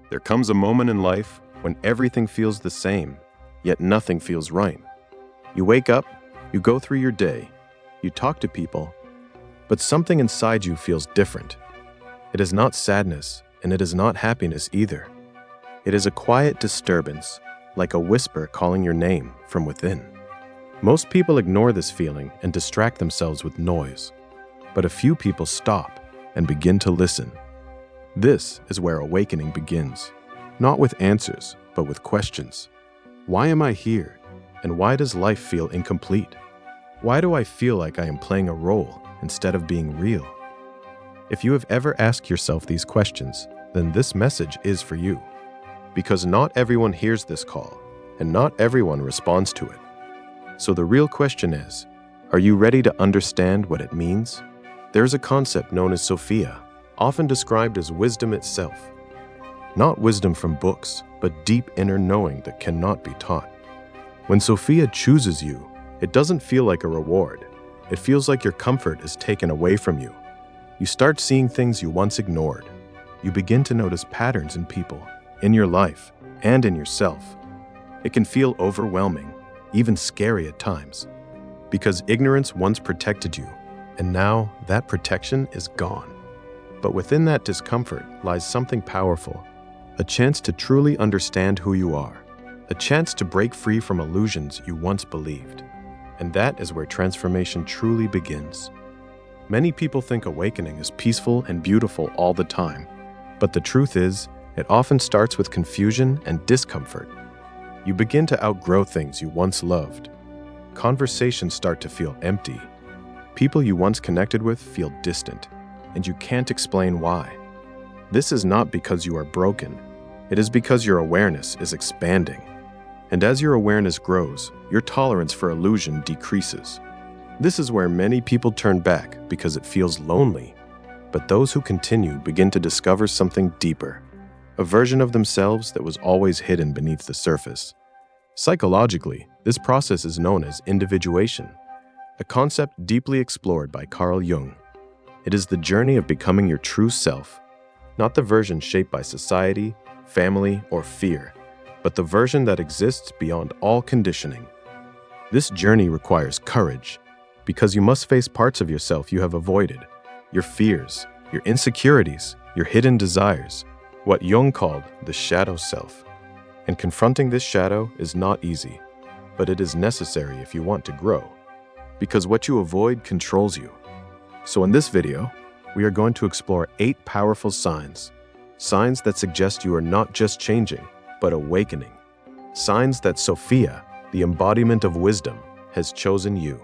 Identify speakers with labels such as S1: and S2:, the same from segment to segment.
S1: There comes a moment in life when everything feels the same, yet nothing feels right. You wake up, you go through your day, you talk to people, but something inside you feels different. It is not sadness, and it is not happiness either. It is a quiet disturbance, like a whisper calling your name from within. Most people ignore this feeling and distract themselves with noise, but a few people stop and begin to listen. This is where awakening begins, not with answers, but with questions. Why am I here? And why does life feel incomplete? Why do I feel like I am playing a role instead of being real? If you have ever asked yourself these questions, then this message is for you. Because not everyone hears this call, and not everyone responds to it. So the real question is, are you ready to understand what it means? There's a concept known as Sophia, often described as wisdom itself. Not wisdom from books, but deep inner knowing that cannot be taught. When Sophia chooses you, it doesn't feel like a reward. It feels like your comfort is taken away from you. You start seeing things you once ignored. You begin to notice patterns in people, in your life, and in yourself. It can feel overwhelming, even scary at times, because ignorance once protected you, and now that protection is gone. But within that discomfort lies something powerful, a chance to truly understand who you are, a chance to break free from illusions you once believed. And that is where transformation truly begins. Many people think awakening is peaceful and beautiful all the time, but the truth is, it often starts with confusion and discomfort. You begin to outgrow things you once loved. Conversations start to feel empty. People you once connected with feel distant, and you can't explain why. This is not because you are broken. It is because your awareness is expanding. And as your awareness grows, your tolerance for illusion decreases. This is where many people turn back because it feels lonely. But those who continue begin to discover something deeper, a version of themselves that was always hidden beneath the surface. Psychologically, this process is known as individuation, a concept deeply explored by Carl Jung. It is the journey of becoming your true self, not the version shaped by society, family, or fear, but the version that exists beyond all conditioning. This journey requires courage, because you must face parts of yourself you have avoided, your fears, your insecurities, your hidden desires, what Jung called the shadow self. And confronting this shadow is not easy, but it is necessary if you want to grow, because what you avoid controls you. So in this video, we are going to explore 8 powerful signs that suggest you are not just changing, but awakening. Signs that Sophia, the embodiment of wisdom, has chosen you.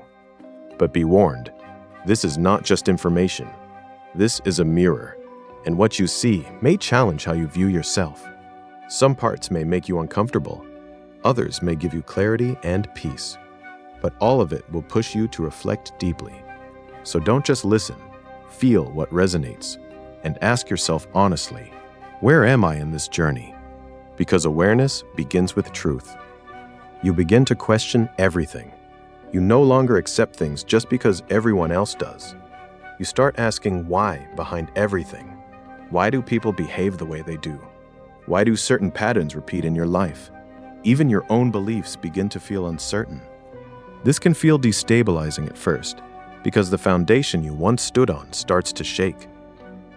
S1: But be warned, this is not just information. This is a mirror, and what you see may challenge how you view yourself. Some parts may make you uncomfortable, others may give you clarity and peace, but all of it will push you to reflect deeply. So don't just listen, feel what resonates, and ask yourself honestly, where am I in this journey? Because awareness begins with truth. You begin to question everything. You no longer accept things just because everyone else does. You start asking why behind everything. Why do people behave the way they do? Why do certain patterns repeat in your life? Even your own beliefs begin to feel uncertain. This can feel destabilizing at first, because the foundation you once stood on starts to shake.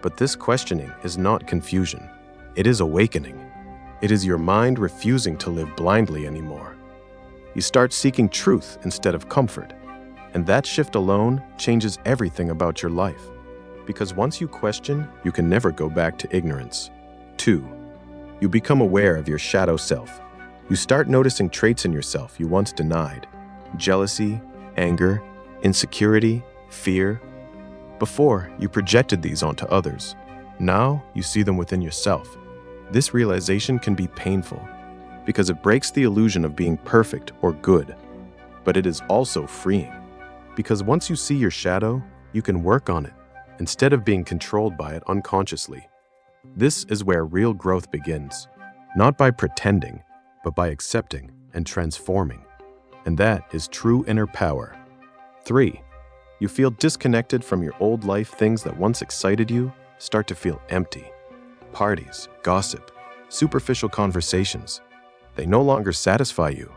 S1: But this questioning is not confusion. It is awakening. It is your mind refusing to live blindly anymore. You start seeking truth instead of comfort, and that shift alone changes everything about your life. Because once you question, you can never go back to ignorance. 2. You become aware of your shadow self. You start noticing traits in yourself you once denied: jealousy, anger, insecurity, fear. Before, you projected these onto others. Now, you see them within yourself. This realization can be painful, because it breaks the illusion of being perfect or good. But it is also freeing, because once you see your shadow, you can work on it, instead of being controlled by it unconsciously. This is where real growth begins, not by pretending, but by accepting and transforming. And that is true inner power. 3. You feel disconnected from your old life. Things that once excited you start to feel empty. Parties, gossip, superficial conversations. They no longer satisfy you.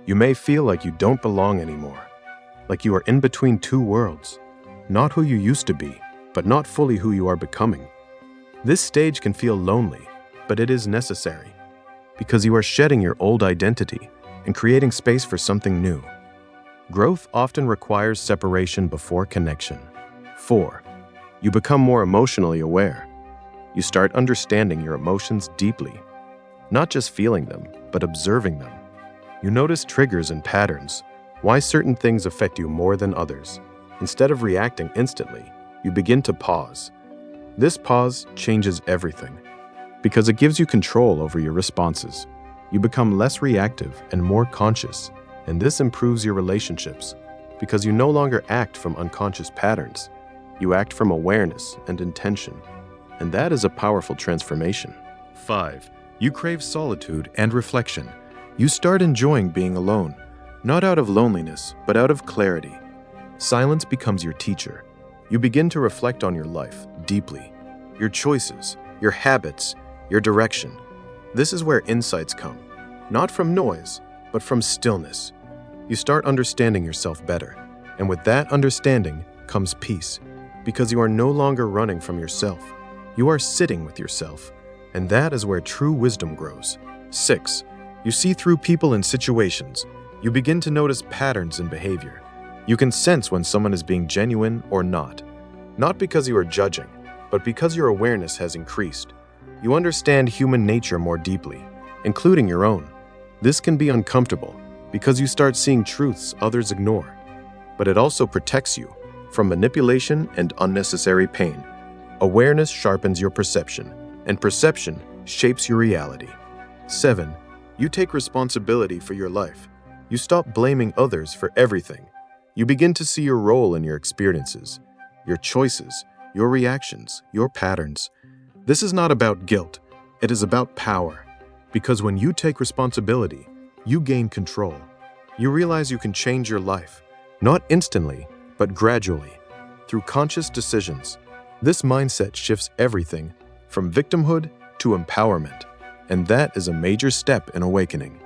S1: You may feel like you don't belong anymore, like you are in between two worlds, not who you used to be, but not fully who you are becoming. This stage can feel lonely, but it is necessary, because you are shedding your old identity and creating space for something new. Growth often requires separation before connection. 4. You become more emotionally aware. You start understanding your emotions deeply, not just feeling them, but observing them. You notice triggers and patterns, why certain things affect you more than others. Instead of reacting instantly, you begin to pause. This pause changes everything, because it gives you control over your responses. You become less reactive and more conscious, and this improves your relationships, because you no longer act from unconscious patterns. You act from awareness and intention, and that is a powerful transformation. 5. You crave solitude and reflection. You start enjoying being alone, not out of loneliness, but out of clarity. Silence becomes your teacher. You begin to reflect on your life deeply, your choices, your habits, your direction. This is where insights come, not from noise, but from stillness. You start understanding yourself better, and with that understanding comes peace, because you are no longer running from yourself. You are sitting with yourself, and that is where true wisdom grows. 6. You see through people and situations. You begin to notice patterns in behavior. You can sense when someone is being genuine or not because you are judging, but because your awareness has increased. You understand human nature more deeply, including your own. This can be uncomfortable because you start seeing truths others ignore, but it also protects you from manipulation and unnecessary pain. Awareness sharpens your perception, and perception shapes your reality. 7. You take responsibility for your life. You stop blaming others for everything. You begin to see your role in your experiences, your choices, your reactions, your patterns. This is not about guilt. It is about power. Because when you take responsibility, you gain control. You realize you can change your life, not instantly, but gradually, through conscious decisions. This mindset shifts everything from victimhood to empowerment, and that is a major step in awakening.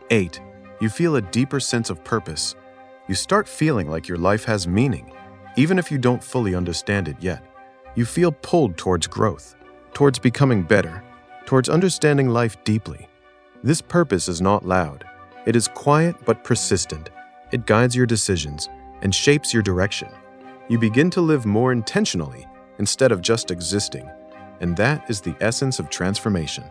S1: 8. You feel a deeper sense of purpose. You start feeling like your life has meaning, even if you don't fully understand it yet. You feel pulled towards growth, towards becoming better, towards understanding life deeply. This purpose is not loud. It is quiet but persistent. It guides your decisions and shapes your direction. You begin to live more intentionally instead of just existing, and that is the essence of transformation.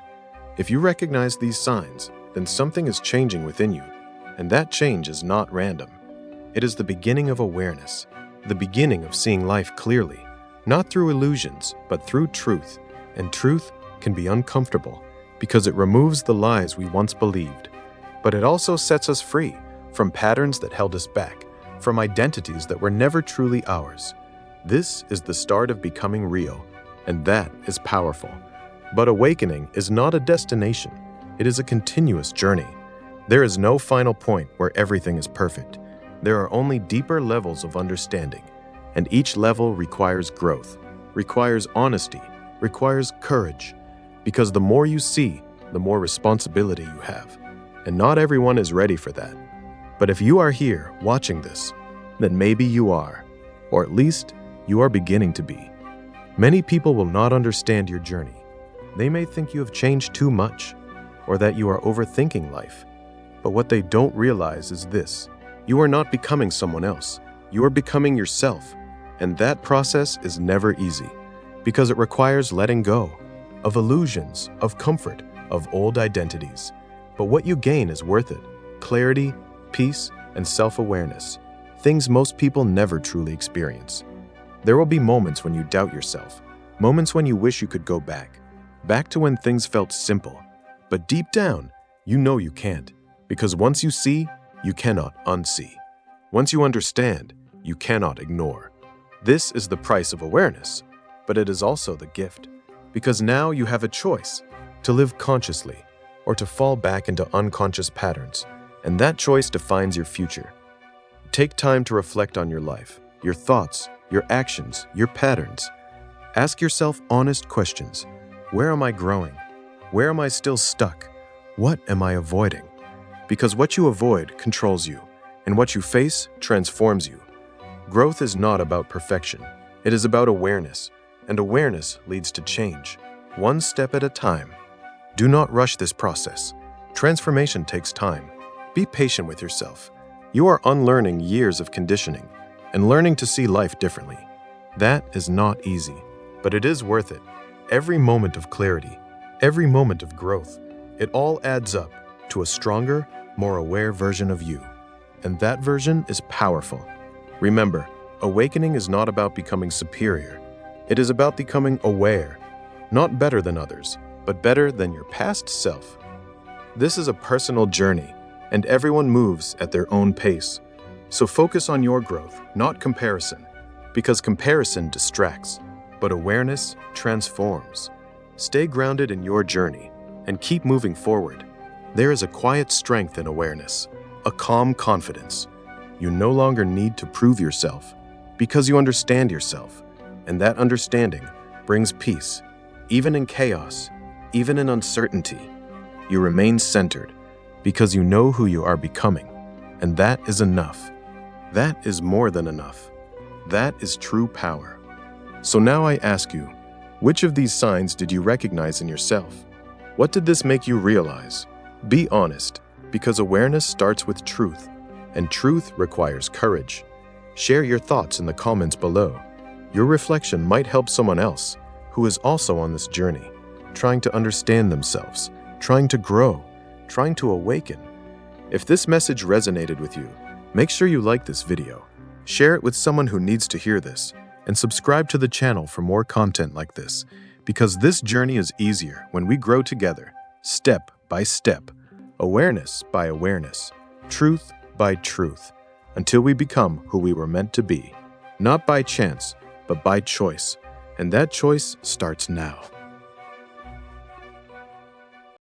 S1: If you recognize these signs, then something is changing within you, and that change is not random. It is the beginning of awareness, the beginning of seeing life clearly, not through illusions, but through truth. And truth can be uncomfortable because it removes the lies we once believed. But it also sets us free from patterns that held us back, from identities that were never truly ours. This is the start of becoming real, and that is powerful. But awakening is not a destination. It is a continuous journey. There is no final point where everything is perfect. There are only deeper levels of understanding, and each level requires growth, requires honesty, requires courage, because the more you see, the more responsibility you have, and not everyone is ready for that. But if you are here watching this, then maybe you are, or at least you are beginning to be. Many people will not understand your journey. They may think you have changed too much, or that you are overthinking life. But what they don't realize is this: you are not becoming someone else. You are becoming yourself, and that process is never easy, because it requires letting go of illusions, of comfort, of old identities. But what you gain is worth it: clarity, peace, and self-awareness, things most people never truly experience. There will be moments when you doubt yourself, moments when you wish you could go back to when things felt simple. But deep down, you know you can't, because once you see, you cannot unsee. Once you understand, you cannot ignore. This is the price of awareness, but it is also the gift, because now you have a choice: to live consciously or to fall back into unconscious patterns, and that choice defines your future. Take time to reflect on your life, your thoughts, your actions, your patterns. Ask yourself honest questions. Where am I growing? Where am I still stuck? What am I avoiding? Because what you avoid controls you, and what you face transforms you. Growth is not about perfection. It is about awareness, and awareness leads to change, one step at a time. Do not rush this process. Transformation takes time. Be patient with yourself. You are unlearning years of conditioning and learning to see life differently. That is not easy, but it is worth it. Every moment of clarity, every moment of growth, it all adds up to a stronger, more aware version of you. And that version is powerful. Remember, awakening is not about becoming superior. It is about becoming aware, not better than others, but better than your past self. This is a personal journey, and everyone moves at their own pace. So focus on your growth, not comparison, because comparison distracts, but awareness transforms. Stay grounded in your journey and keep moving forward. There is a quiet strength in awareness, a calm confidence. You no longer need to prove yourself because you understand yourself, and that understanding brings peace. Even in chaos, even in uncertainty, you remain centered because you know who you are becoming, and that is enough. That is more than enough. That is true power. So now I ask you, which of these signs did you recognize in yourself? What did this make you realize? Be honest, because awareness starts with truth, and truth requires courage. Share your thoughts in the comments below. Your reflection might help someone else who is also on this journey, trying to understand themselves, trying to grow, trying to awaken. If this message resonated with you, make sure you like this video, share it with someone who needs to hear this, and subscribe to the channel for more content like this, because this journey is easier when we grow together, step by step, awareness by awareness, truth by truth, until we become who we were meant to be, not by chance, but by choice, and that choice starts now.